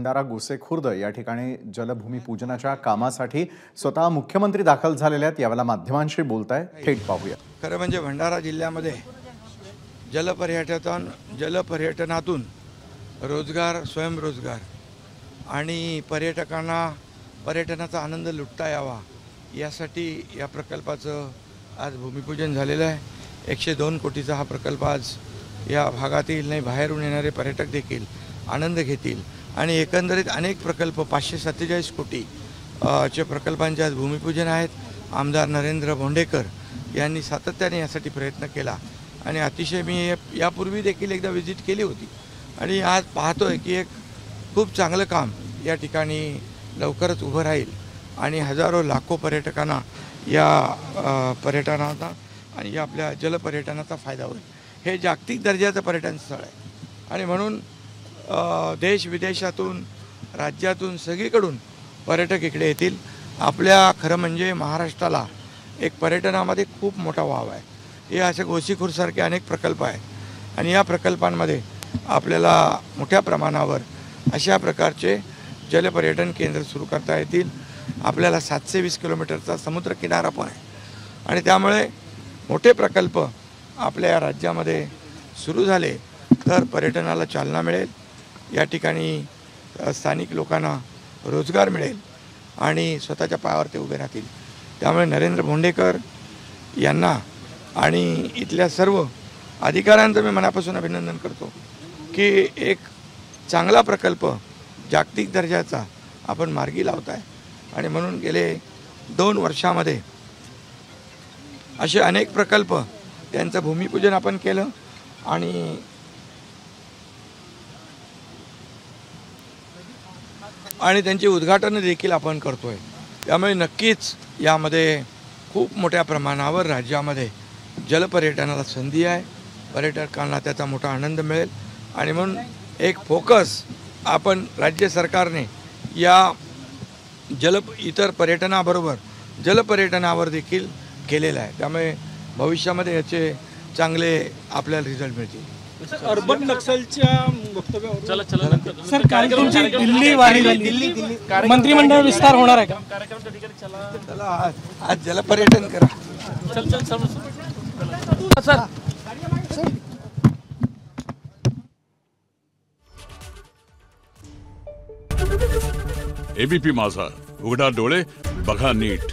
भंडारा गोसेखुर्द या ठिकाणी जलभूमी पूजनाच्या कामासाठी स्वतः मुख्यमंत्री दाखल झालेले आहेत। यावेळेला माध्यमांशी बोलताय, थेट पाहूया। खरं म्हणजे भंडारा जिल्ह्यामध्ये जलपर्यटनातून रोजगार, स्वयंरोजगार आणि पर्यटनाचा आनंद लुटता यावा यासाठी या प्रकल्पाचं आज भूमिपूजन झालेलं आहे। 102 कोटीचा हा प्रकल्प आज या भागातील नाही बाहेरून येणारे पर्यटक देखील आनंद घेतील आणि एकंदरीत अनेक प्रकल्प 547 कोटी चे प्रकल्पांचे आज भूमिपूजन आहेत। आमदार नरेंद्र भोंडेकर यांनी सातत्याने यासाठी प्रयत्न केला आणि अतिशय मी यापूर्वी देखील एकदा व्हिजिट केली होती आणि आज पाहतोय की एक खूप चांगलं काम या ठिकाणी लवकरच उभं राहील आणि हजारो लाखो पर्यटकांना या पर्यटनाचा आणि या आपल्या जलपर्यटनाचा फायदा होईल। हे जागतिक दर्जाचं पर्यटन स्थळ आहे आणि म्हणून देश विदेशातून राज्यातून सगळीकडून पर्यटक इकडे येतील। आपल्या खरं म्हणजे महाराष्ट्राला एक पर्यटनामध्ये खूप मोठा वाव आहे। हे असे गोसीखुर्दसारखे अनेक प्रकल्प आहेत आणि या प्रकल्पांमध्ये आपल्याला मोठ्या प्रमाणावर अशा प्रकारचे जलपर्यटन केंद्र सुरू करता येतील। आपल्याला 720 किलोमीटरचा समुद्रकिनारा पण आहे आणि त्यामुळे मोठे प्रकल्प आपल्या राज्यामध्ये सुरू झाले तर पर्यटनाला चालना मिळेल, या ठिकाणी स्थानिक लोकांना रोजगार मिळेल आणि स्वतःच्या पायावर ते उभे राहतील। त्यामुळे नरेंद्र भोंडेकर यांना आणि इथल्या सर्व अधिकाऱ्यांचं मी मनापासून अभिनंदन करतो की एक चांगला प्रकल्प जागतिक दर्जाचा आपण मार्गी लावताय आणि म्हणून गेले 2 वर्षामध्ये असे अनेक प्रकल्प त्यांचं भूमिपूजन आपण केलं आणि त्यांचे उद्घाटन देखील आपण करतोय। त्यामुळे नक्कीच यामध्ये खूप मोठ्या प्रमाणावर राज्यामध्ये जलपर्यटनाला संधी आहे, पर्यटकांना त्याचा मोठा आनंद मिळेल आणि म्हणून एक फोकस आपण राज्य सरकारने या इतर पर्यटनाबरोबर जलपर्यटनावर देखील केलेला आहे। त्यामुळे भविष्यामध्ये याचे चांगले आपल्याला रिझल्ट मिळतील। अर्बन नक्षलच्या वक्तव्यावर सर काल तुमची दिल्ली वारी झाली, मंत्रिमंडळ विस्तार होणार आहे का? चला आज जलपर्यटन करा। सर एबीपी माझा, उघडा डोळे बघा नीट।